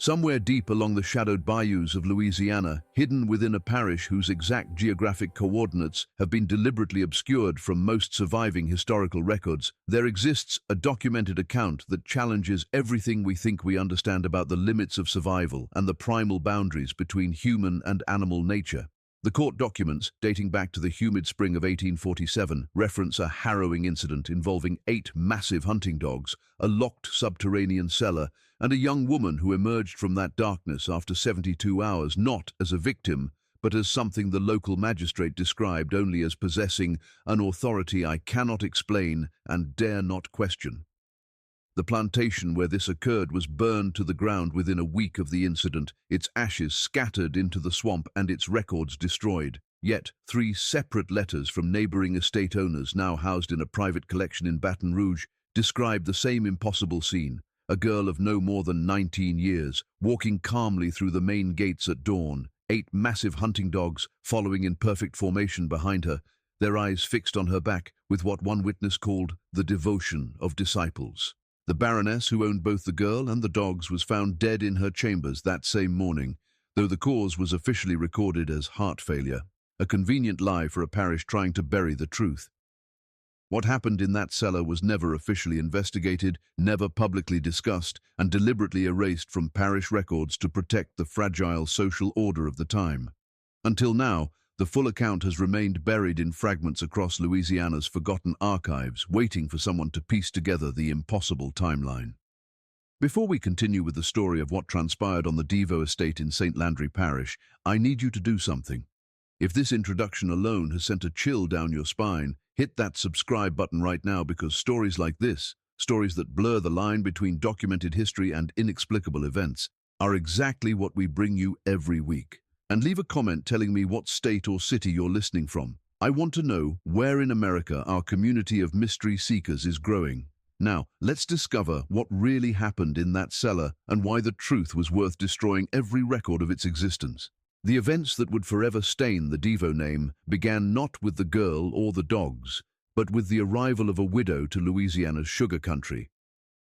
Somewhere deep along the shadowed bayous of Louisiana, hidden within a parish whose exact geographic coordinates have been deliberately obscured from most surviving historical records, there exists a documented account that challenges everything we think we understand about the limits of survival and the primal boundaries between human and animal nature. The court documents, dating back to the humid spring of 1847, reference a harrowing incident involving 8 massive hunting dogs, a locked subterranean cellar, and a young woman who emerged from that darkness after 72 hours not as a victim, but as something the local magistrate described only as possessing an authority I cannot explain and dare not question. The plantation where this occurred was burned to the ground within a week of the incident, its ashes scattered into the swamp and its records destroyed. Yet, 3 separate letters from neighboring estate owners, now housed in a private collection in Baton Rouge, describe the same impossible scene. A girl of no more than 19 years, walking calmly through the main gates at dawn, 8 massive hunting dogs following in perfect formation behind her, their eyes fixed on her back with what one witness called the devotion of disciples. The Baroness, who owned both the girl and the dogs, was found dead in her chambers that same morning, though the cause was officially recorded as heart failure, a convenient lie for a parish trying to bury the truth. What happened in that cellar was never officially investigated, never publicly discussed, and deliberately erased from parish records to protect the fragile social order of the time. Until now, the full account has remained buried in fragments across Louisiana's forgotten archives, waiting for someone to piece together the impossible timeline. Before we continue with the story of what transpired on the Devo estate in St. Landry Parish, I need you to do something. If this introduction alone has sent a chill down your spine, hit that subscribe button right now, because stories like this, stories that blur the line between documented history and inexplicable events, are exactly what we bring you every week. And leave a comment telling me what state or city you're listening from. I want to know where in America our community of mystery seekers is growing. Now, let's discover what really happened in that cellar and why the truth was worth destroying every record of its existence. The events that would forever stain the Devo name began not with the girl or the dogs, but with the arrival of a widow to Louisiana's sugar country.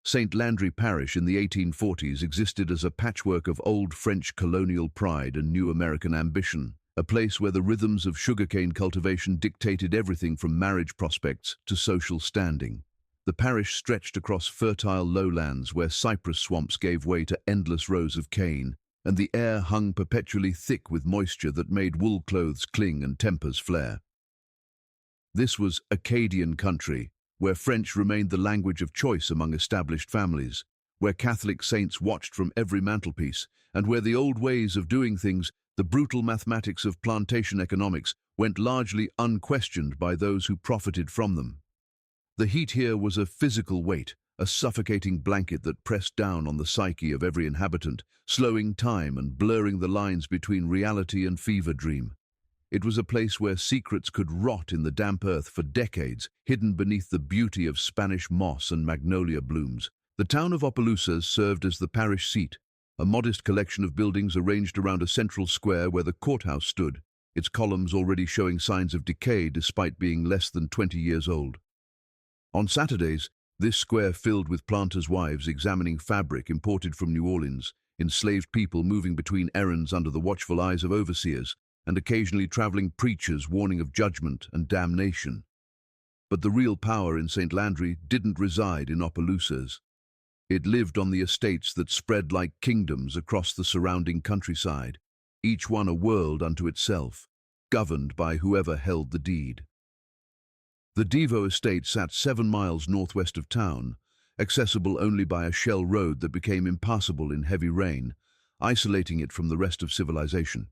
St. Landry Parish in the 1840s existed as a patchwork of old French colonial pride and new American ambition, a place where the rhythms of sugarcane cultivation dictated everything from marriage prospects to social standing. The parish stretched across fertile lowlands where cypress swamps gave way to endless rows of cane, and the air hung perpetually thick with moisture that made wool clothes cling and tempers flare. This was Acadian country, where French remained the language of choice among established families, where Catholic saints watched from every mantelpiece, and where the old ways of doing things, the brutal mathematics of plantation economics, went largely unquestioned by those who profited from them. The heat here was a physical weight, a suffocating blanket that pressed down on the psyche of every inhabitant, slowing time and blurring the lines between reality and fever dream. It was a place where secrets could rot in the damp earth for decades, hidden beneath the beauty of Spanish moss and magnolia blooms. The town of Opelousas served as the parish seat, a modest collection of buildings arranged around a central square where the courthouse stood, its columns already showing signs of decay despite being less than 20 years old. On Saturdays, this square filled with planters' wives examining fabric imported from New Orleans, enslaved people moving between errands under the watchful eyes of overseers, and occasionally traveling preachers warning of judgment and damnation. But the real power in St. Landry didn't reside in Opelousas. It lived on the estates that spread like kingdoms across the surrounding countryside, each one a world unto itself, governed by whoever held the deed. The Devo estate sat 7 miles northwest of town, accessible only by a shell road that became impassable in heavy rain, isolating it from the rest of civilization.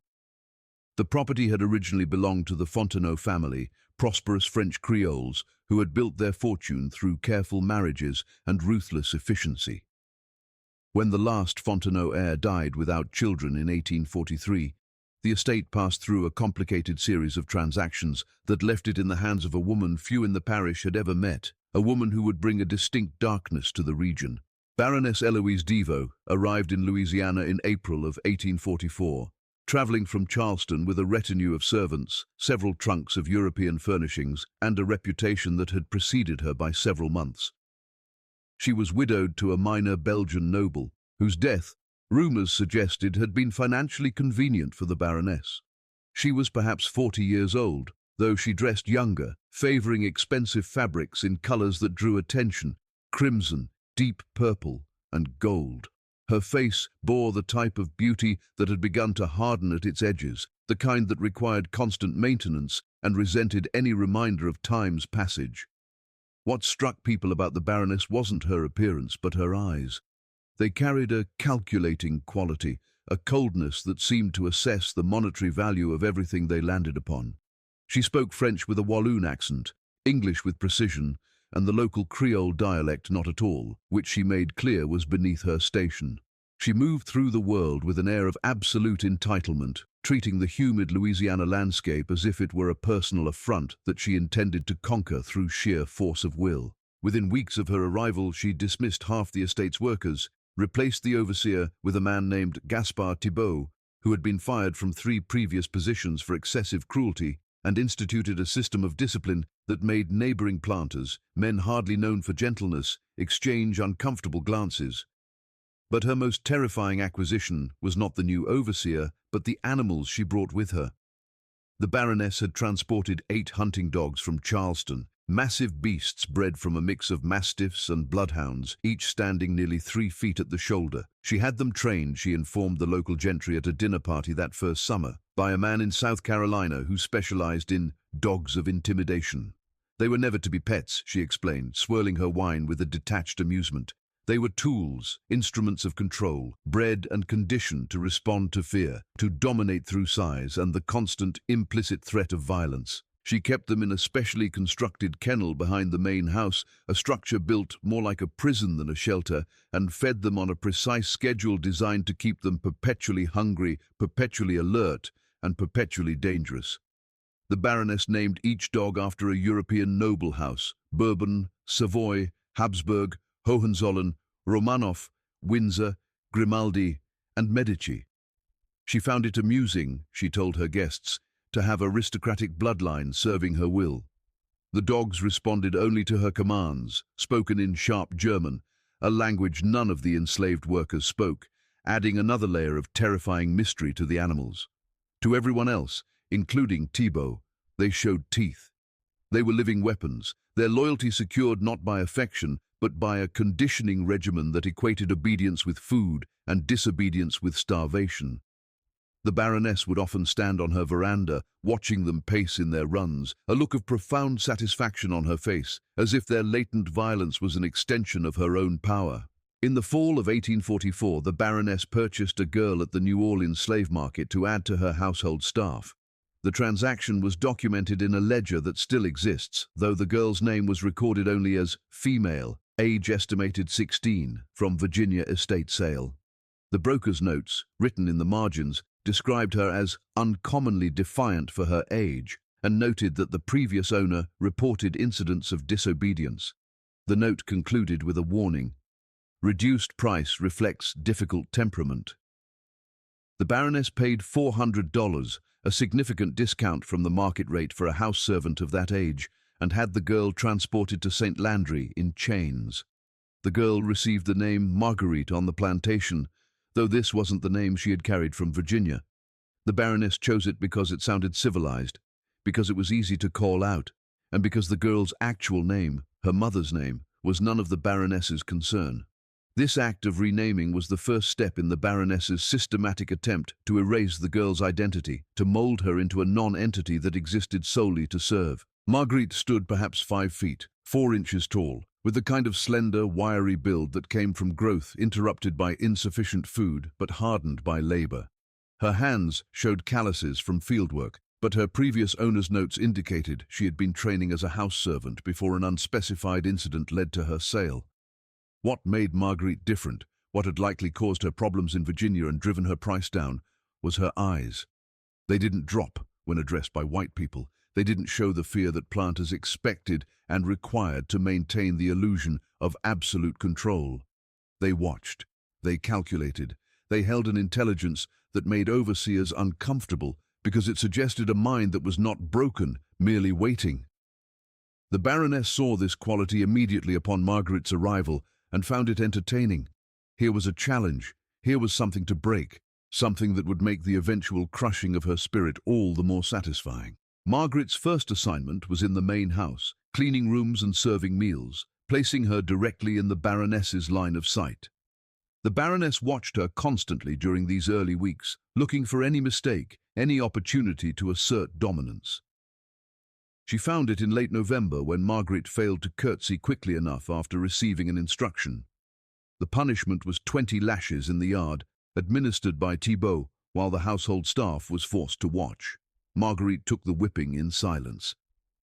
The property had originally belonged to the Fontenot family, prosperous French Creoles who had built their fortune through careful marriages and ruthless efficiency. When the last Fontenot heir died without children in 1843, the estate passed through a complicated series of transactions that left it in the hands of a woman few in the parish had ever met, a woman who would bring a distinct darkness to the region. Baroness Eloise Devo arrived in Louisiana in April of 1844, traveling from Charleston with a retinue of servants, several trunks of European furnishings, and a reputation that had preceded her by several months. She was widowed to a minor Belgian noble, whose death, Rumors suggested had been financially convenient for the Baroness. She was perhaps 40 years old, though she dressed younger, favoring expensive fabrics in colors that drew attention: crimson, deep purple, and gold. Her face bore the type of beauty that had begun to harden at its edges, the kind that required constant maintenance and resented any reminder of time's passage. What struck people about the Baroness wasn't her appearance, but her eyes. They carried a calculating quality, a coldness that seemed to assess the monetary value of everything they landed upon. She spoke French with a Walloon accent, English with precision, and the local Creole dialect not at all, which she made clear was beneath her station. She moved through the world with an air of absolute entitlement, treating the humid Louisiana landscape as if it were a personal affront that she intended to conquer through sheer force of will. Within weeks of her arrival, she dismissed half the estate's workers, replaced the overseer with a man named Gaspard Thibault, who had been fired from 3 previous positions for excessive cruelty, and instituted a system of discipline that made neighboring planters, men hardly known for gentleness, exchange uncomfortable glances. But her most terrifying acquisition was not the new overseer, but the animals she brought with her. The Baroness had transported 8 hunting dogs from Charleston, massive beasts bred from a mix of Mastiffs and Bloodhounds, each standing nearly 3 feet at the shoulder. She had them trained, she informed the local gentry at a dinner party that first summer, by a man in South Carolina who specialized in dogs of intimidation. They were never to be pets, she explained, swirling her wine with a detached amusement. They were tools, instruments of control, bred and conditioned to respond to fear, to dominate through size and the constant, implicit threat of violence. She kept them in a specially constructed kennel behind the main house, a structure built more like a prison than a shelter, and fed them on a precise schedule designed to keep them perpetually hungry, perpetually alert, and perpetually dangerous. The Baroness named each dog after a European noble house: Bourbon, Savoy, Habsburg, Hohenzollern, Romanov, Windsor, Grimaldi, and Medici. She found it amusing, she told her guests, to have aristocratic bloodline serving her will. The dogs responded only to her commands, spoken in sharp German, a language none of the enslaved workers spoke, adding another layer of terrifying mystery to the animals. To everyone else, including Thibault, they showed teeth. They were living weapons, their loyalty secured not by affection, but by a conditioning regimen that equated obedience with food and disobedience with starvation. The Baroness would often stand on her veranda, watching them pace in their runs, a look of profound satisfaction on her face, as if their latent violence was an extension of her own power. In the fall of 1844, the Baroness purchased a girl at the New Orleans slave market to add to her household staff. The transaction was documented in a ledger that still exists, though the girl's name was recorded only as female, age estimated 16, from Virginia estate sale. The broker's notes, written in the margins, described her as uncommonly defiant for her age and noted that the previous owner reported incidents of disobedience. The note concluded with a warning: reduced price reflects difficult temperament. The Baroness paid $400, a significant discount from the market rate for a house servant of that age, and had the girl transported to St. Landry in chains. The girl received the name Margarite on the plantation, though this wasn't the name she had carried from Virginia. The Baroness chose it because it sounded civilized, because it was easy to call out, and because the girl's actual name, her mother's name, was none of the Baroness's concern. This act of renaming was the first step in the Baroness's systematic attempt to erase the girl's identity, to mold her into a non-entity that existed solely to serve. Marguerite stood perhaps 5 feet, 4 inches tall, with the kind of slender, wiry build that came from growth interrupted by insufficient food but hardened by labor. Her hands showed calluses from fieldwork, but her previous owner's notes indicated she had been training as a house servant before an unspecified incident led to her sale. What made Marguerite different, what had likely caused her problems in Virginia and driven her price down, was her eyes. They didn't drop when addressed by white people. They didn't show the fear that planters expected and required to maintain the illusion of absolute control. They watched, they calculated, they held an intelligence that made overseers uncomfortable because it suggested a mind that was not broken, merely waiting. The Baroness saw this quality immediately upon Marguerite's arrival and found it entertaining. Here was a challenge. Here was something to break, something that would make the eventual crushing of her spirit all the more satisfying. Margarite's first assignment was in the main house, cleaning rooms and serving meals, placing her directly in the Baroness's line of sight. The Baroness watched her constantly during these early weeks, looking for any mistake, any opportunity to assert dominance. She found it in late November when Margarite failed to curtsy quickly enough after receiving an instruction. The punishment was 20 lashes in the yard, administered by Thibault, while the household staff was forced to watch. Margarite took the whipping in silence.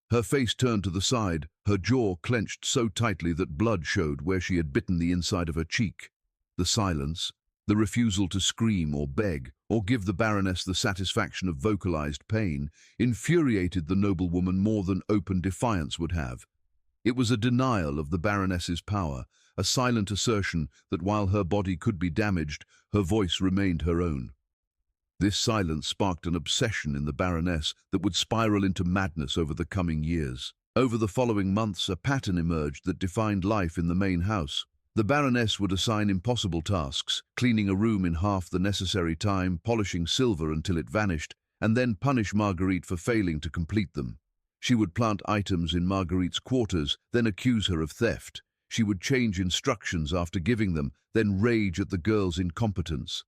Her face turned to the side, her jaw clenched so tightly that blood showed where she had bitten the inside of her cheek. The silence, the refusal to scream or beg, or give the Baroness the satisfaction of vocalized pain, infuriated the noblewoman more than open defiance would have. It was a denial of the Baroness's power, a silent assertion that while her body could be damaged, her voice remained her own. This silence sparked an obsession in the Baroness that would spiral into madness over the coming years. Over the following months, a pattern emerged that defined life in the main house. The Baroness would assign impossible tasks, cleaning a room in half the necessary time, polishing silver until it vanished, and then punish Margarite for failing to complete them. She would plant items in Margarite's quarters, then accuse her of theft. She would change instructions after giving them, then rage at the girl's incompetence.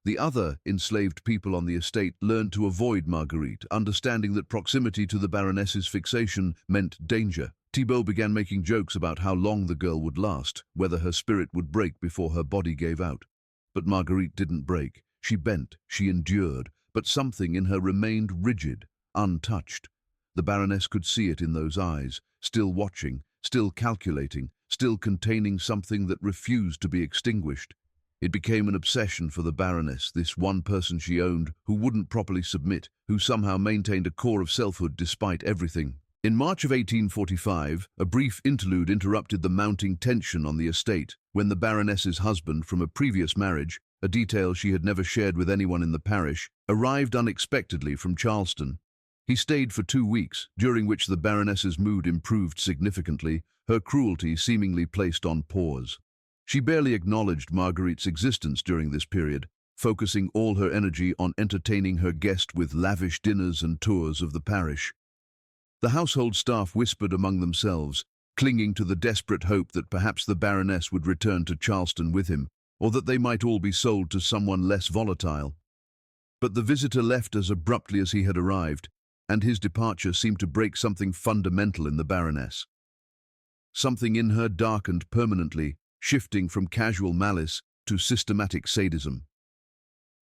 The other enslaved people on the estate learned to avoid Margarite, understanding that proximity to the Baroness's fixation meant danger. Thibault began making jokes about how long the girl would last, whether her spirit would break before her body gave out. But Margarite didn't break. She bent, she endured, but something in her remained rigid, untouched. The Baroness could see it in those eyes, still watching, still calculating, still containing something that refused to be extinguished. It became an obsession for the Baroness, this one person she owned, who wouldn't properly submit, who somehow maintained a core of selfhood despite everything. In March of 1845, a brief interlude interrupted the mounting tension on the estate when the Baroness's husband from a previous marriage, a detail she had never shared with anyone in the parish, arrived unexpectedly from Charleston. He stayed for 2 weeks, during which the Baroness's mood improved significantly, her cruelty seemingly placed on pause. She barely acknowledged Margarite's existence during this period, focusing all her energy on entertaining her guest with lavish dinners and tours of the parish. The household staff whispered among themselves, clinging to the desperate hope that perhaps the Baroness would return to Charleston with him, or that they might all be sold to someone less volatile. But the visitor left as abruptly as he had arrived, and his departure seemed to break something fundamental in the Baroness. Something in her darkened permanently, shifting from casual malice to systematic sadism.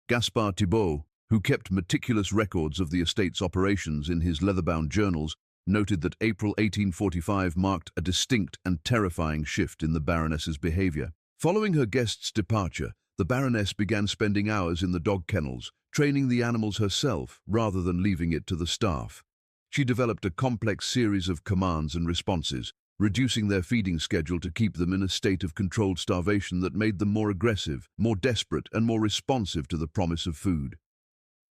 Gaspard Thibault, who kept meticulous records of the estate's operations in his leather-bound journals, noted that April 1845 marked a distinct and terrifying shift in the Baroness's behavior. Following her guest's departure, the Baroness began spending hours in the dog kennels, training the animals herself rather than leaving it to the staff. She developed a complex series of commands and responses, reducing their feeding schedule to keep them in a state of controlled starvation that made them more aggressive, more desperate, and more responsive to the promise of food.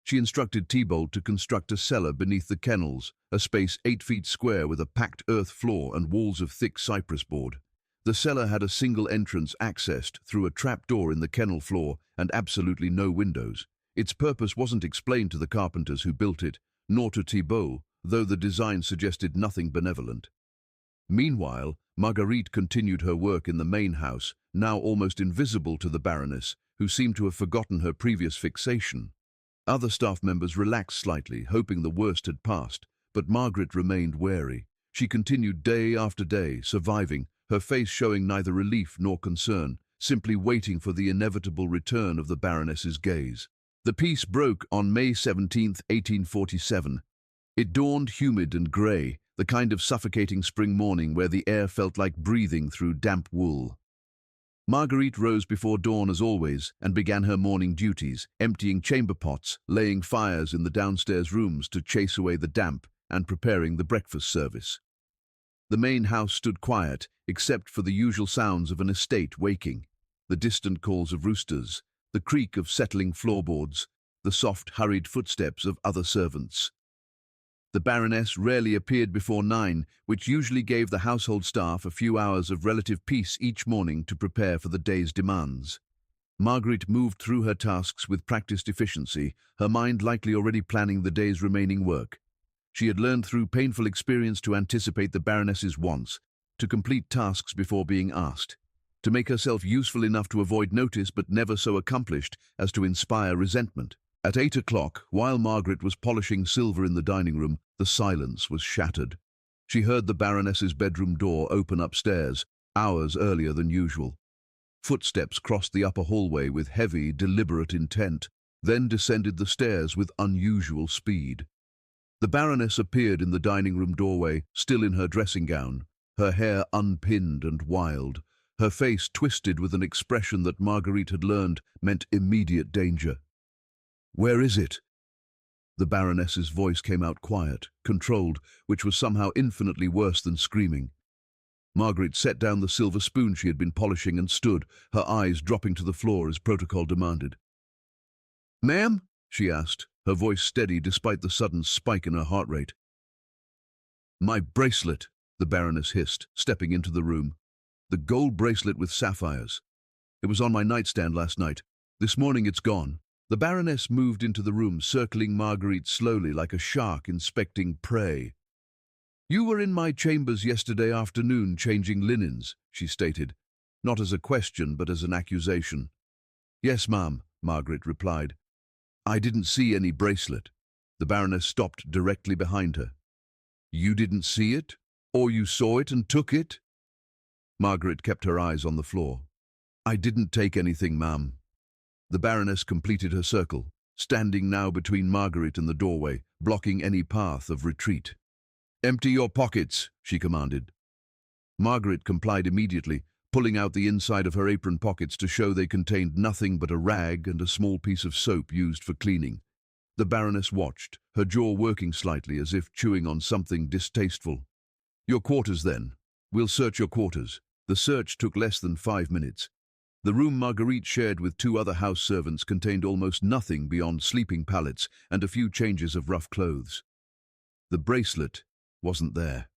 She instructed Thibault to construct a cellar beneath the kennels, a space 8 feet square with a packed earth floor and walls of thick cypress board. The cellar had a single entrance accessed through a trapdoor in the kennel floor and absolutely no windows. Its purpose wasn't explained to the carpenters who built it, nor to Thibault, though the design suggested nothing benevolent. Meanwhile, Margarite continued her work in the main house, now almost invisible to the Baroness, who seemed to have forgotten her previous fixation. Other staff members relaxed slightly, hoping the worst had passed, but Margarite remained wary. She continued day after day, surviving, her face showing neither relief nor concern, simply waiting for the inevitable return of the Baroness's gaze. The peace broke on May 17, 1847. It dawned humid and grey, the kind of suffocating spring morning where the air felt like breathing through damp wool. Margarite rose before dawn as always and began her morning duties, emptying chamber pots, laying fires in the downstairs rooms to chase away the damp, and preparing the breakfast service. The main house stood quiet, except for the usual sounds of an estate waking, the distant calls of roosters, the creak of settling floorboards, the soft, hurried footsteps of other servants. The Baroness rarely appeared before 9, which usually gave the household staff a few hours of relative peace each morning to prepare for the day's demands. Margarite moved through her tasks with practiced efficiency, her mind likely already planning the day's remaining work. She had learned through painful experience to anticipate the Baroness's wants, to complete tasks before being asked, to make herself useful enough to avoid notice but never so accomplished as to inspire resentment. At 8 o'clock, while Margarite was polishing silver in the dining room, the silence was shattered. She heard the Baroness's bedroom door open upstairs, hours earlier than usual. Footsteps crossed the upper hallway with heavy, deliberate intent, then descended the stairs with unusual speed. The Baroness appeared in the dining room doorway, still in her dressing gown, her hair unpinned and wild, her face twisted with an expression that Margarite had learned meant immediate danger. "Where is it?" The Baroness's voice came out quiet, controlled, which was somehow infinitely worse than screaming. Margarite set down the silver spoon she had been polishing and stood, her eyes dropping to the floor as protocol demanded. "Ma'am?" she asked, her voice steady despite the sudden spike in her heart rate. "My bracelet," the Baroness hissed, stepping into the room. "The gold bracelet with sapphires. It was on my nightstand last night. This morning it's gone." The Baroness moved into the room, circling Margarite slowly like a shark inspecting prey. "You were in my chambers yesterday afternoon changing linens," she stated, not as a question but as an accusation. "Yes, ma'am," Margarite replied. "I didn't see any bracelet." The Baroness stopped directly behind her. "You didn't see it? Or you saw it and took it?" Margarite kept her eyes on the floor. "I didn't take anything, ma'am." The Baroness completed her circle, standing now between Margarite and the doorway, blocking any path of retreat. "Empty your pockets," she commanded. Margarite complied immediately, pulling out the inside of her apron pockets to show they contained nothing but a rag and a small piece of soap used for cleaning. The Baroness watched, her jaw working slightly as if chewing on something distasteful. "Your quarters, then. We'll search your quarters." The search took less than 5 minutes. The room Margarite shared with 2 other house servants contained almost nothing beyond sleeping pallets and a few changes of rough clothes. The bracelet wasn't there.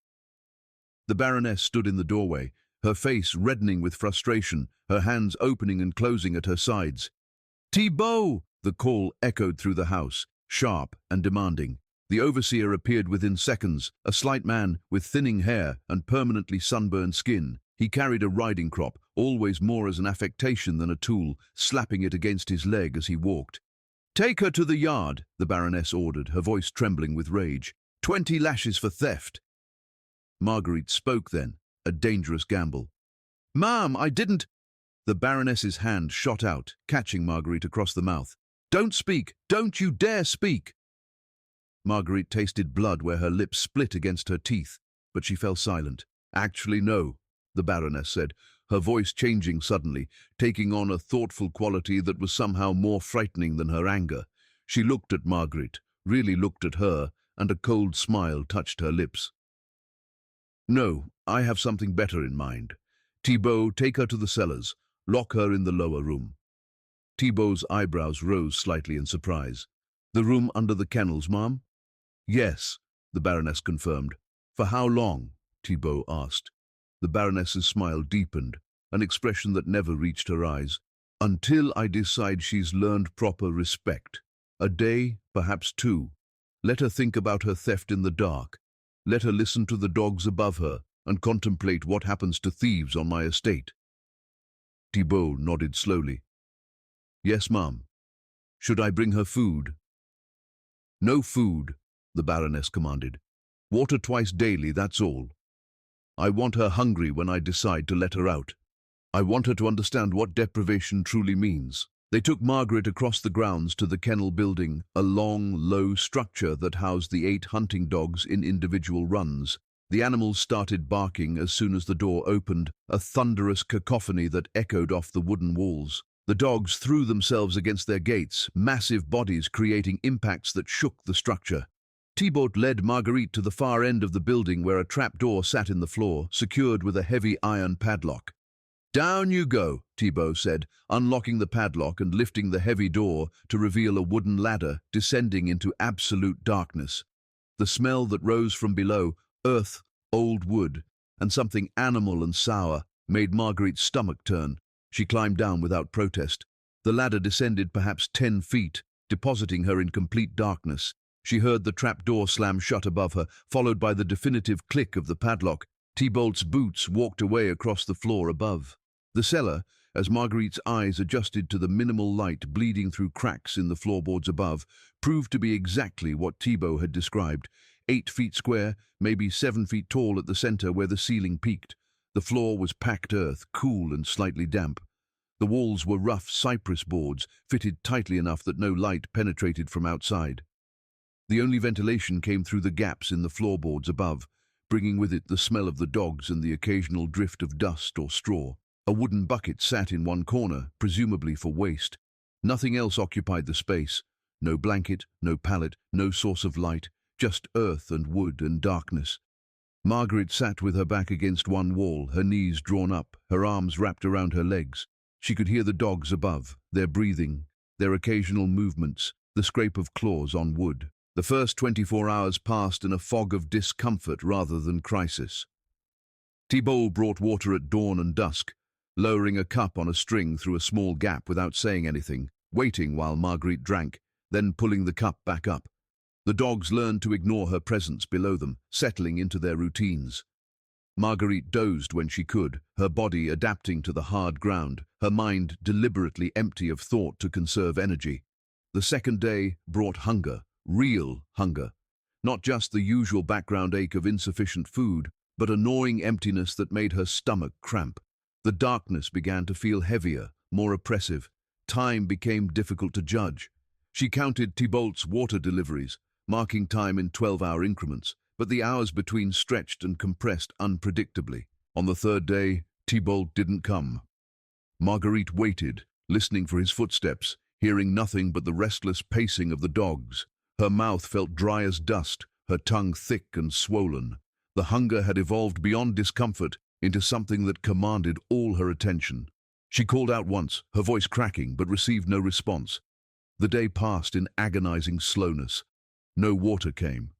The Baroness stood in the doorway, her face reddening with frustration, her hands opening and closing at her sides. "Thibault!" The call echoed through the house, sharp and demanding. The overseer appeared within seconds, a slight man with thinning hair and permanently sunburned skin. He carried a riding crop, always more as an affectation than a tool, slapping it against his leg as he walked. "Take her to the yard," the Baroness ordered, her voice trembling with rage. 20 lashes for theft." Margarite spoke then, a dangerous gamble. "Ma'am, I didn't—" The Baroness's hand shot out, catching Margarite across the mouth. "Don't speak! Don't you dare speak!" Margarite tasted blood where her lips split against her teeth, but she fell silent. "Actually, no," the Baroness said, her voice changing suddenly, taking on a thoughtful quality that was somehow more frightening than her anger. She looked at Margarite, really looked at her, and a cold smile touched her lips. "No, I have something better in mind. Thibault, take her to the cellars. Lock her in the lower room." Thibault's eyebrows rose slightly in surprise. "The room under the kennels, ma'am?" "Yes," the Baroness confirmed. "For how long?" Thibault asked. The Baroness's smile deepened, an expression that never reached her eyes. "Until I decide she's learned proper respect. A day, perhaps 2. Let her think about her theft in the dark. Let her listen to the dogs above her and contemplate what happens to thieves on my estate." Thibault nodded slowly. "Yes, ma'am. Should I bring her food?" "No food," the Baroness commanded. "Water twice daily, that's all. I want her hungry when I decide to let her out. I want her to understand what deprivation truly means." They took Margarite across the grounds to the kennel building, a long, low structure that housed the 8 hunting dogs in individual runs. The animals started barking as soon as the door opened, a thunderous cacophony that echoed off the wooden walls. The dogs threw themselves against their gates, massive bodies creating impacts that shook the structure. Thibault led Margarite to the far end of the building where a trapdoor sat in the floor, secured with a heavy iron padlock. "Down you go," Thibault said, unlocking the padlock and lifting the heavy door to reveal a wooden ladder descending into absolute darkness. The smell that rose from below, earth, old wood, and something animal and sour, made Margarite's stomach turn. She climbed down without protest. The ladder descended perhaps 10 feet, depositing her in complete darkness. She heard the trapdoor slam shut above her, followed by the definitive click of the padlock. Tybalt's boots walked away across the floor above. The cellar, as Margarite's eyes adjusted to the minimal light bleeding through cracks in the floorboards above, proved to be exactly what Thibault had described. 8 feet square, maybe 7 feet tall at the center where the ceiling peaked. The floor was packed earth, cool and slightly damp. The walls were rough cypress boards, fitted tightly enough that no light penetrated from outside. The only ventilation came through the gaps in the floorboards above, bringing with it the smell of the dogs and the occasional drift of dust or straw. A wooden bucket sat in one corner, presumably for waste. Nothing else occupied the space. No blanket, no pallet, no source of light, just earth and wood and darkness. Margarite sat with her back against one wall, her knees drawn up, her arms wrapped around her legs. She could hear the dogs above, their breathing, their occasional movements, the scrape of claws on wood. The first 24 hours passed in a fog of discomfort rather than crisis. Thibault brought water at dawn and dusk, lowering a cup on a string through a small gap without saying anything, waiting while Margarite drank, then pulling the cup back up. The dogs learned to ignore her presence below them, settling into their routines. Margarite dozed when she could, her body adapting to the hard ground, her mind deliberately empty of thought to conserve energy. The second day brought hunger, real hunger. Not just the usual background ache of insufficient food, but a gnawing emptiness that made her stomach cramp. The darkness began to feel heavier, more oppressive. Time became difficult to judge. She counted Thibault's water deliveries, marking time in 12-hour increments, but the hours between stretched and compressed unpredictably. On the third day, Thibault didn't come. Margarite waited, listening for his footsteps, hearing nothing but the restless pacing of the dogs. Her mouth felt dry as dust, her tongue thick and swollen. The hunger had evolved beyond discomfort into something that commanded all her attention. She called out once, her voice cracking, but received no response. The day passed in agonizing slowness. No water came.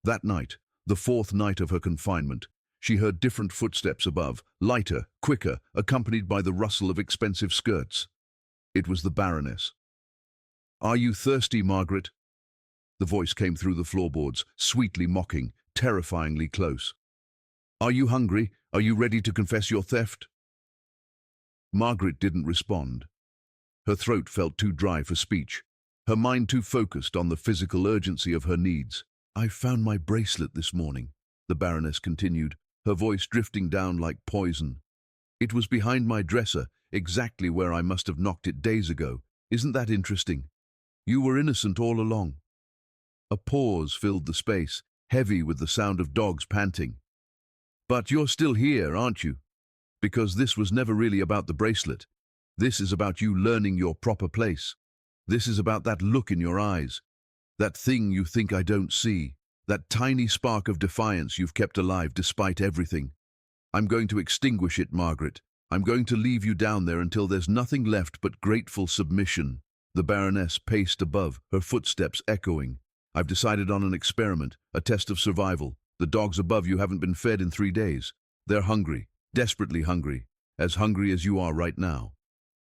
That night, the fourth night of her confinement, she heard different footsteps above, lighter, quicker, accompanied by the rustle of expensive skirts. It was the Baroness. "Are you thirsty, Margaret?" The voice came through the floorboards, sweetly mocking, terrifyingly close. "Are you hungry? Are you ready to confess your theft?" Margaret didn't respond. Her throat felt too dry for speech, her mind too focused on the physical urgency of her needs. "I found my bracelet this morning," the Baroness continued, her voice drifting down like poison. "It was behind my dresser, exactly where I must have knocked it days ago. Isn't that interesting? You were innocent all along." A pause filled the space, heavy with the sound of dogs panting. "But you're still here, aren't you? Because this was never really about the bracelet. This is about you learning your proper place. This is about that look in your eyes, that thing you think I don't see, that tiny spark of defiance you've kept alive despite everything. I'm going to extinguish it, Margaret. I'm going to leave you down there until there's nothing left but grateful submission." The Baroness paced above, her footsteps echoing. "I've decided on an experiment, a test of survival. The dogs above you haven't been fed in 3 days. They're hungry, desperately hungry as you are right now.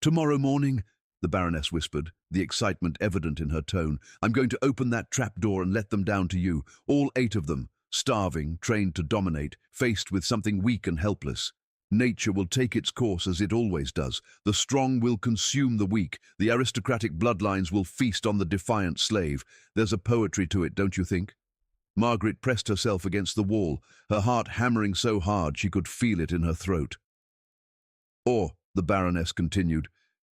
Tomorrow morning," the Baroness whispered, the excitement evident in her tone, "I'm going to open that trapdoor and let them down to you, all 8 of them, starving, trained to dominate, faced with something weak and helpless. Nature will take its course as it always does. The strong will consume the weak. The aristocratic bloodlines will feast on the defiant slave. There's a poetry to it, don't you think?" Margaret pressed herself against the wall, her heart hammering so hard she could feel it in her throat. "Or," the Baroness continued,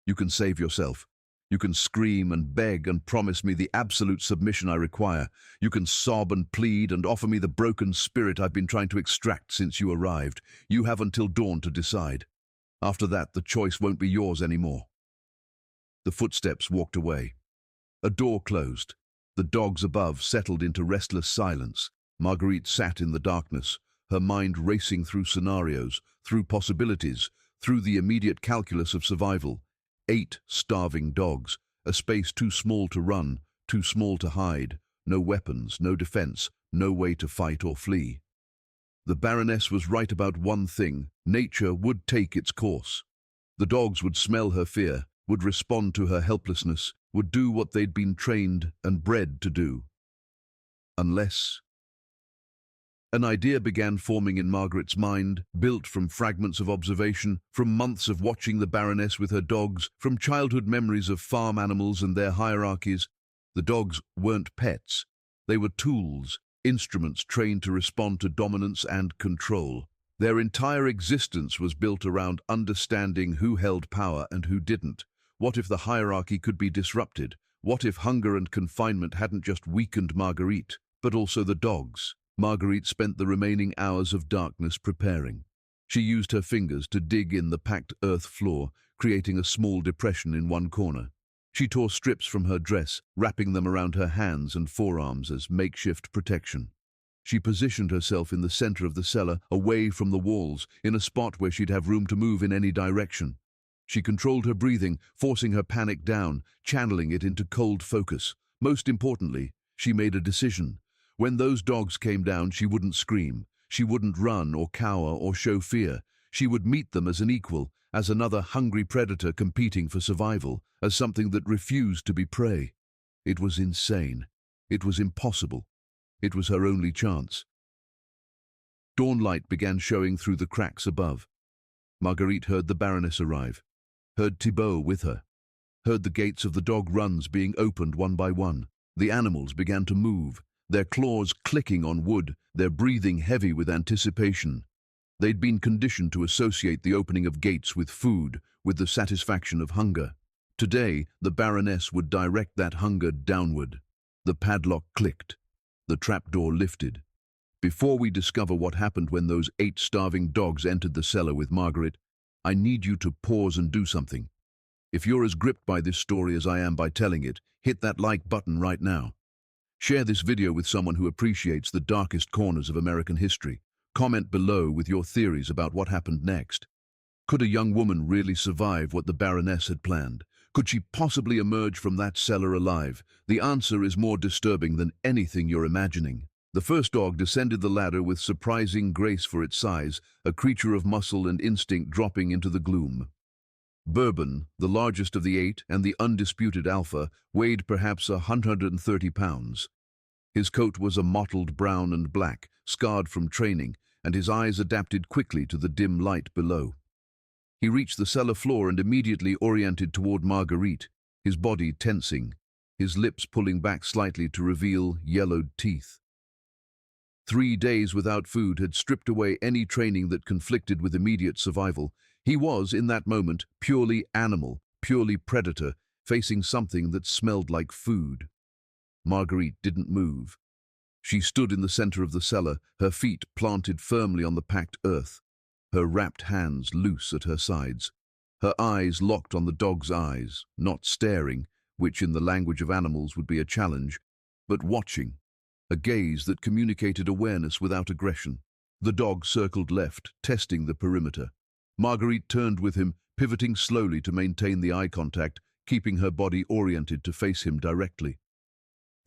"you can save yourself. You can scream and beg and promise me the absolute submission I require. You can sob and plead and offer me the broken spirit I've been trying to extract since you arrived. You have until dawn to decide. After that, the choice won't be yours anymore." The footsteps walked away. A door closed. The dogs above settled into restless silence. Margarite sat in the darkness, her mind racing through scenarios, through possibilities, through the immediate calculus of survival. 8 starving dogs, a space too small to run, too small to hide, no weapons, no defense, no way to fight or flee. The Baroness was right about one thing: nature would take its course. The dogs would smell her fear, would respond to her helplessness, would do what they'd been trained and bred to do. Unless... An idea began forming in Margarite's mind, built from fragments of observation, from months of watching the Baroness with her dogs, from childhood memories of farm animals and their hierarchies. The dogs weren't pets. They were tools, instruments trained to respond to dominance and control. Their entire existence was built around understanding who held power and who didn't. What if the hierarchy could be disrupted? What if hunger and confinement hadn't just weakened Margarite, but also the dogs? Margarite spent the remaining hours of darkness preparing. She used her fingers to dig in the packed earth floor, creating a small depression in one corner. She tore strips from her dress, wrapping them around her hands and forearms as makeshift protection. She positioned herself in the center of the cellar, away from the walls, in a spot where she'd have room to move in any direction. She controlled her breathing, forcing her panic down, channeling it into cold focus. Most importantly, she made a decision. When those dogs came down, she wouldn't scream. She wouldn't run or cower or show fear. She would meet them as an equal, as another hungry predator competing for survival, as something that refused to be prey. It was insane. It was impossible. It was her only chance. Dawn light began showing through the cracks above. Margarite heard the Baroness arrive, heard Thibault with her, heard the gates of the dog runs being opened one by one. The animals began to move, their claws clicking on wood, their breathing heavy with anticipation. They'd been conditioned to associate the opening of gates with food, with the satisfaction of hunger. Today, the Baroness would direct that hunger downward. The padlock clicked. The trapdoor lifted. Before we discover what happened when those 8 starving dogs entered the cellar with Margarite, I need you to pause and do something. If you're as gripped by this story as I am by telling it, hit that like button right now. Share this video with someone who appreciates the darkest corners of American history. Comment below with your theories about what happened next. Could a young woman really survive what the Baroness had planned? Could she possibly emerge from that cellar alive? The answer is more disturbing than anything you're imagining. The first dog descended the ladder with surprising grace for its size, a creature of muscle and instinct dropping into the gloom. Bourbon, the largest of the 8 and the undisputed alpha, weighed perhaps 130 pounds. His coat was a mottled brown and black, scarred from training, and his eyes adapted quickly to the dim light below. He reached the cellar floor and immediately oriented toward Margarite, his body tensing, his lips pulling back slightly to reveal yellowed teeth. 3 days without food had stripped away any training that conflicted with immediate survival. He was, in that moment, purely animal, purely predator, facing something that smelled like food. Margarite didn't move. She stood in the center of the cellar, her feet planted firmly on the packed earth, her wrapped hands loose at her sides, her eyes locked on the dog's eyes, not staring, which in the language of animals would be a challenge, but watching, a gaze that communicated awareness without aggression. The dog circled left, testing the perimeter. Margarite turned with him, pivoting slowly to maintain the eye contact, keeping her body oriented to face him directly.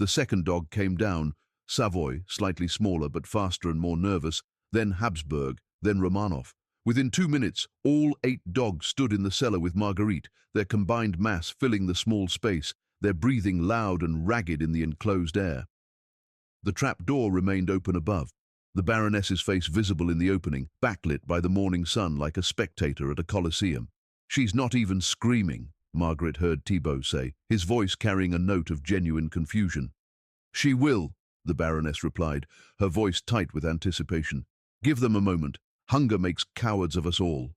The second dog came down, Savoy, slightly smaller but faster and more nervous, then Habsburg, then Romanov. Within 2 minutes, all 8 dogs stood in the cellar with Margarite, their combined mass filling the small space, their breathing loud and ragged in the enclosed air. The trap door remained open above, the Baroness's face visible in the opening, backlit by the morning sun like a spectator at a coliseum. "She's not even screaming," Margarite heard Thibault say, his voice carrying a note of genuine confusion. "She will," the Baroness replied, her voice tight with anticipation. "Give them a moment. Hunger makes cowards of us all."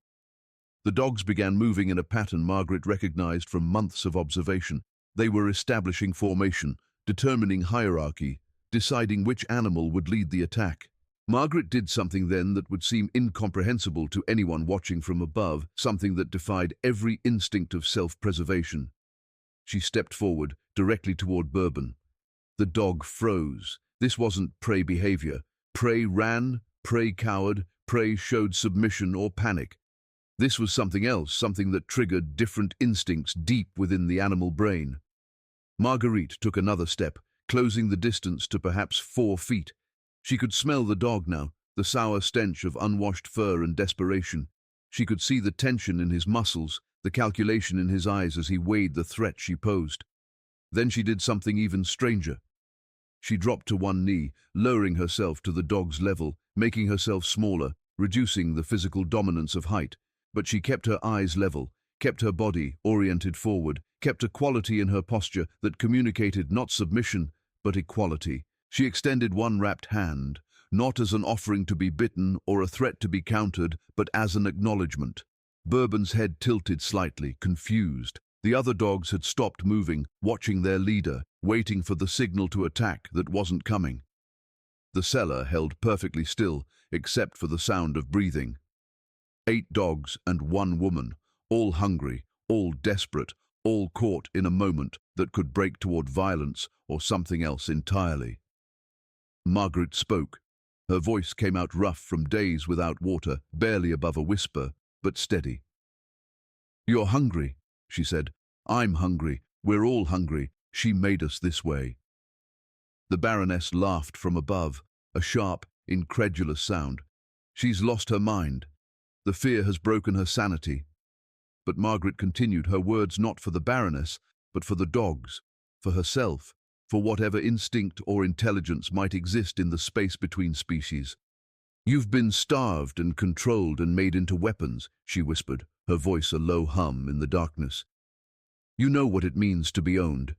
The dogs began moving in a pattern Margarite recognized from months of observation. They were establishing formation, determining hierarchy, deciding which animal would lead the attack. Margarite did something then that would seem incomprehensible to anyone watching from above, something that defied every instinct of self-preservation. She stepped forward, directly toward Bourbon. The dog froze. This wasn't prey behavior. Prey ran, prey cowered, prey showed submission or panic. This was something else, something that triggered different instincts deep within the animal brain. Margarite took another step, closing the distance to perhaps 4 feet. She could smell the dog now, the sour stench of unwashed fur and desperation. She could see the tension in his muscles, the the calculation in his eyes as he weighed the threat she posed. Then she did something even stranger. She dropped to one knee, lowering herself to the dog's level, making herself smaller, reducing the physical dominance of height. But she kept her eyes level, kept her body oriented forward, kept a quality in her posture that communicated not submission, but equality. She extended one wrapped hand, not as an offering to be bitten or a threat to be countered, but as an acknowledgement. Bourbon's head tilted slightly, confused. The other dogs had stopped moving, watching their leader, waiting for the signal to attack that wasn't coming. The cellar held perfectly still, except for the sound of breathing. 8 dogs and 1 woman, all hungry, all desperate, all caught in a moment that could break toward violence or something else entirely. Margarite spoke. Her voice came out rough from days without water, barely above a whisper, but steady. "You're hungry," she said. "I'm hungry. We're all hungry. She made us this way." The Baroness laughed from above, a sharp, incredulous sound. "She's lost her mind. The fear has broken her sanity." But Margarite continued, her words not for the Baroness, but for the dogs, for herself, for whatever instinct or intelligence might exist in the space between species. "You've been starved and controlled and made into weapons," she whispered, her voice a low hum in the darkness. "You know what it means to be owned.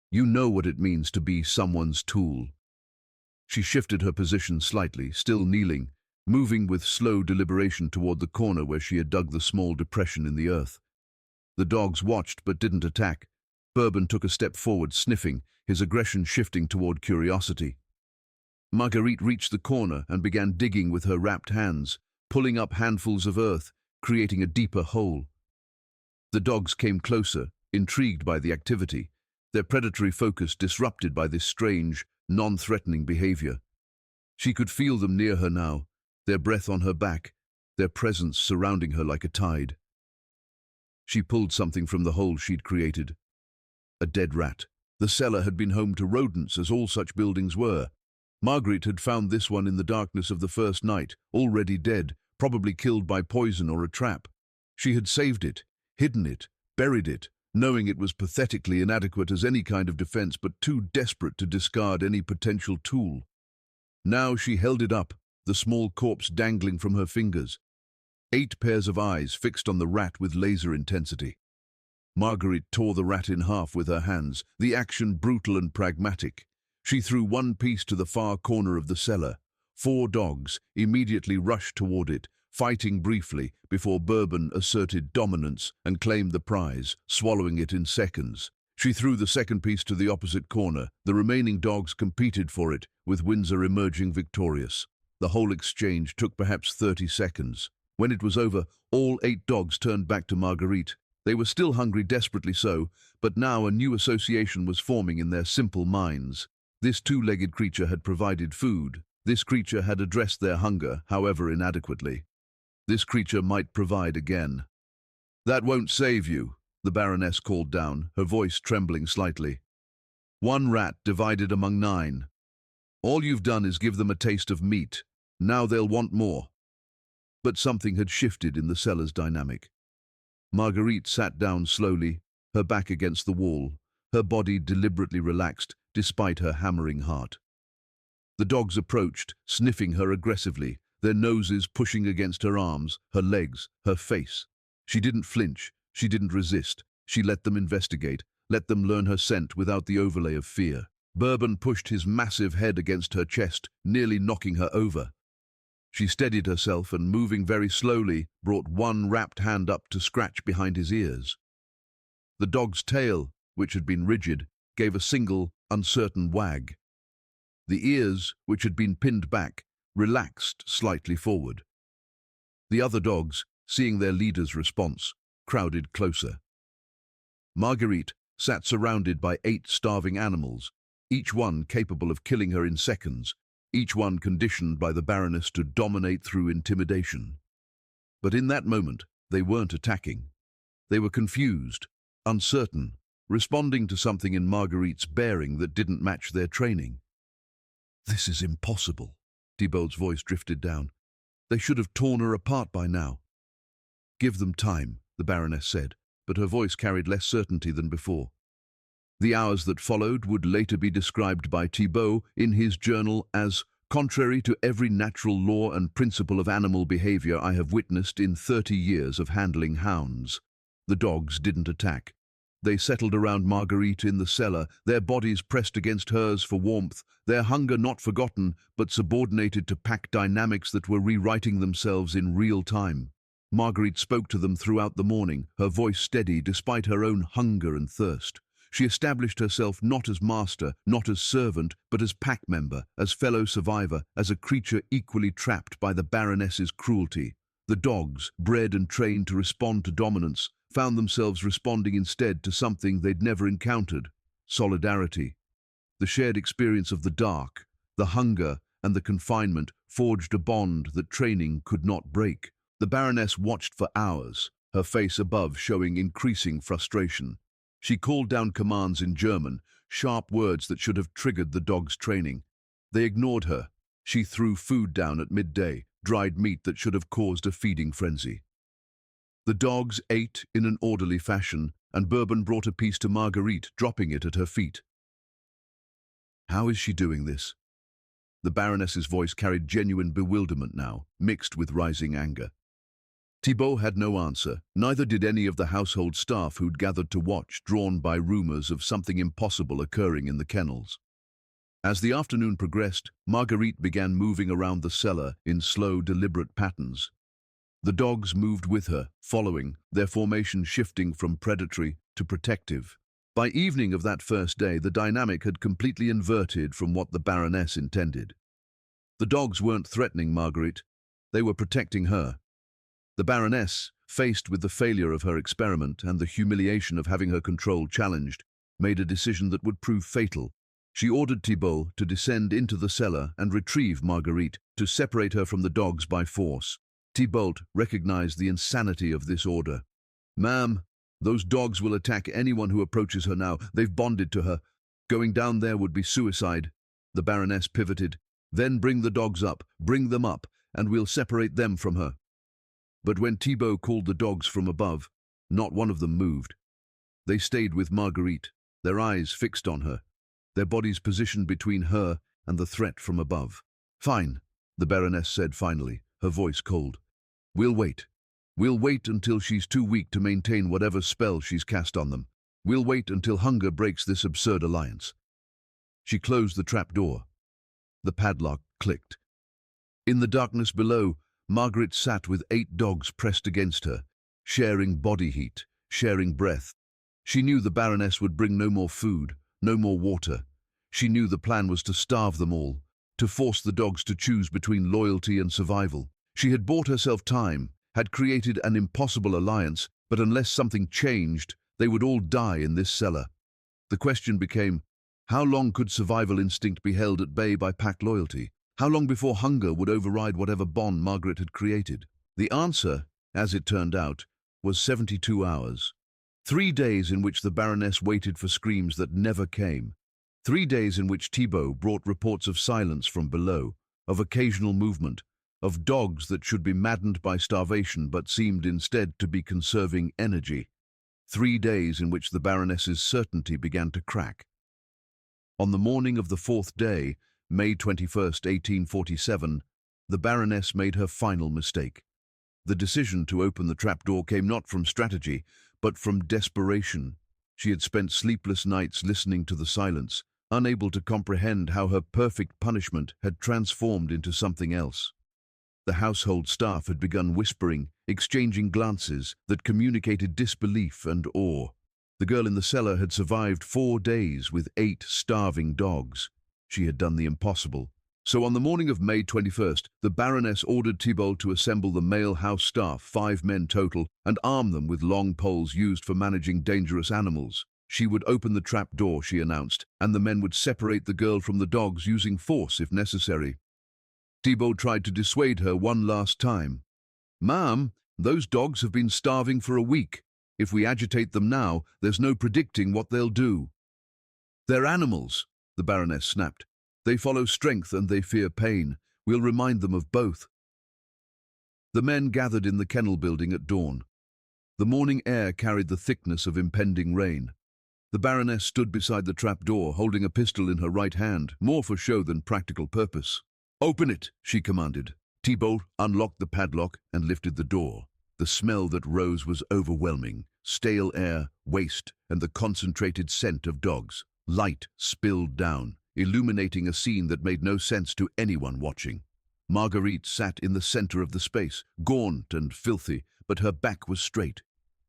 You know what it means to be someone's tool." She shifted her position slightly, still kneeling, moving with slow deliberation toward the corner where she had dug the small depression in the earth. The dogs watched but didn't attack. Bourbon took a step forward, sniffing, his aggression shifting toward curiosity. Margarite reached the corner and began digging with her wrapped hands, pulling up handfuls of earth, creating a deeper hole. The dogs came closer, intrigued by the activity, their predatory focus disrupted by this strange, non-threatening behavior. She could feel them near her now, their breath on her back, their presence surrounding her like a tide. She pulled something from the hole she'd created. A dead rat. The cellar had been home to rodents, as all such buildings were. Margarite had found this one in the darkness of the first night, already dead, probably killed by poison or a trap. She had saved it, hidden it, buried it, knowing it was pathetically inadequate as any kind of defense, but too desperate to discard any potential tool. Now she held it up, the small corpse dangling from her fingers. 8 pairs of eyes fixed on the rat with laser intensity. Margarite tore the rat in half with her hands, the action brutal and pragmatic. She threw one piece to the far corner of the cellar. 4 dogs immediately rushed toward it, fighting briefly before Bourbon asserted dominance and claimed the prize, swallowing it in seconds. She threw the second piece to the opposite corner. The remaining dogs competed for it, with Windsor emerging victorious. The whole exchange took perhaps 30 seconds. When it was over, all 8 dogs turned back to Margarite. They were still hungry, desperately so, but now a new association was forming in their simple minds. This 2-legged creature had provided food. This creature had addressed their hunger, however inadequately. This creature might provide again. "That won't save you," the Baroness called down, her voice trembling slightly. "1 rat divided among 9. All you've done is give them a taste of meat. Now they'll want more." But something had shifted in the cellar's dynamic. Margarite sat down slowly, her back against the wall, her body deliberately relaxed despite her hammering heart. The dogs approached, sniffing her aggressively, their noses pushing against her arms, her legs, her face. She didn't flinch, she didn't resist. She let them investigate, let them learn her scent without the overlay of fear. Bourbon pushed his massive head against her chest, nearly knocking her over. She steadied herself and, moving very slowly, brought one wrapped hand up to scratch behind his ears. The dog's tail, which had been rigid, gave a single, uncertain wag. The ears, which had been pinned back, relaxed slightly forward. The other dogs, seeing their leader's response, crowded closer. Margarite sat surrounded by 8 starving animals, each one capable of killing her in seconds, each one conditioned by the Baroness to dominate through intimidation. But in that moment, they weren't attacking. They were confused, uncertain, responding to something in Margarite's bearing that didn't match their training. "This is impossible," Thibault's voice drifted down. "They should have torn her apart by now." "Give them time," the Baroness said. but her voice carried less certainty than before. The hours that followed would later be described by Thibault in his journal as contrary to every natural law and principle of animal behavior I have witnessed in 30 years of handling hounds. The dogs didn't attack. They settled around Margarite in the cellar, their bodies pressed against hers for warmth, their hunger not forgotten but subordinated to pack dynamics that were rewriting themselves in real time. Margarite spoke to them throughout the morning, her voice steady despite her own hunger and thirst. She established herself not as master, not as servant, but as pack member, as fellow survivor, as a creature equally trapped by the Baroness's cruelty. The dogs, bred and trained to respond to dominance, found themselves responding instead to something they'd never encountered: solidarity. The shared experience of the dark, the hunger, and the confinement forged a bond that training could not break. The Baroness watched for hours, her face above showing increasing frustration. She called down commands in German, sharp words that should have triggered the dogs' training. They ignored her. She threw food down at midday, dried meat that should have caused a feeding frenzy. The dogs ate in an orderly fashion, and Bourbon brought a piece to Margarite, dropping it at her feet. How is she doing this? The Baroness's voice carried genuine bewilderment now, mixed with rising anger. Thibault had no answer, neither did any of the household staff who'd gathered to watch, drawn by rumors of something impossible occurring in the kennels. As the afternoon progressed, Margarite began moving around the cellar in slow, deliberate patterns. The dogs moved with her, following, their formation shifting from predatory to protective. By evening of that first day, the dynamic had completely inverted from what the Baroness intended. The dogs weren't threatening Margarite, they were protecting her. The Baroness, faced with the failure of her experiment and the humiliation of having her control challenged, made a decision that would prove fatal. She ordered Thibault to descend into the cellar and retrieve Margarite, to separate her from the dogs by force. Thibault recognized the insanity of this order. "Ma'am, those dogs will attack anyone who approaches her now. They've bonded to her. Going down there would be suicide." The Baroness pivoted. "Then bring the dogs up, bring them up, and we'll separate them from her." But when Thibault called the dogs from above, not one of them moved. They stayed with Margarite, their eyes fixed on her, their bodies positioned between her and the threat from above. "Fine," the Baroness said finally, her voice cold. "We'll wait. We'll wait until she's too weak to maintain whatever spell she's cast on them. We'll wait until hunger breaks this absurd alliance." She closed the trap door. The padlock clicked. In the darkness below, Margarite sat with 8 dogs pressed against her, sharing body heat, sharing breath. She knew the Baroness would bring no more food, no more water. She knew the plan was to starve them all, to force the dogs to choose between loyalty and survival. She had bought herself time, had created an impossible alliance, but unless something changed, they would all die in this cellar. The question became, how long could survival instinct be held at bay by pack loyalty? How long before hunger would override whatever bond Margarite had created? The answer, as it turned out, was 72 hours. 3 days in which the Baroness waited for screams that never came. 3 days in which Thibault brought reports of silence from below, of occasional movement, of dogs that should be maddened by starvation but seemed instead to be conserving energy. 3 days in which the Baroness's certainty began to crack. On the morning of the 4th day, May 21st, 1847, the Baroness made her final mistake. The decision to open the trapdoor came not from strategy, but from desperation. She had spent sleepless nights listening to the silence, unable to comprehend how her perfect punishment had transformed into something else. The household staff had begun whispering, exchanging glances that communicated disbelief and awe. The girl in the cellar had survived 4 days with 8 starving dogs. She had done the impossible. So on the morning of May 21st, the Baroness ordered Thibault to assemble the male house staff, 5 men total, and arm them with long poles used for managing dangerous animals. She would open the trap door, she announced, and the men would separate the girl from the dogs using force if necessary. Thibault tried to dissuade her one last time. "Ma'am, those dogs have been starving for a week. If we agitate them now, there's no predicting what they'll do." "They're animals," the Baroness snapped. "They follow strength and they fear pain. We'll remind them of both." The men gathered in the kennel building at dawn. The morning air carried the thickness of impending rain. The Baroness stood beside the trap-door, holding a pistol in her right hand, more for show than practical purpose. "Open it," she commanded. Thibault unlocked the padlock and lifted the door. The smell that rose was overwhelming. Stale air, waste, and the concentrated scent of dogs. Light spilled down, illuminating a scene that made no sense to anyone watching. Margarite sat in the center of the space, gaunt and filthy, but her back was straight.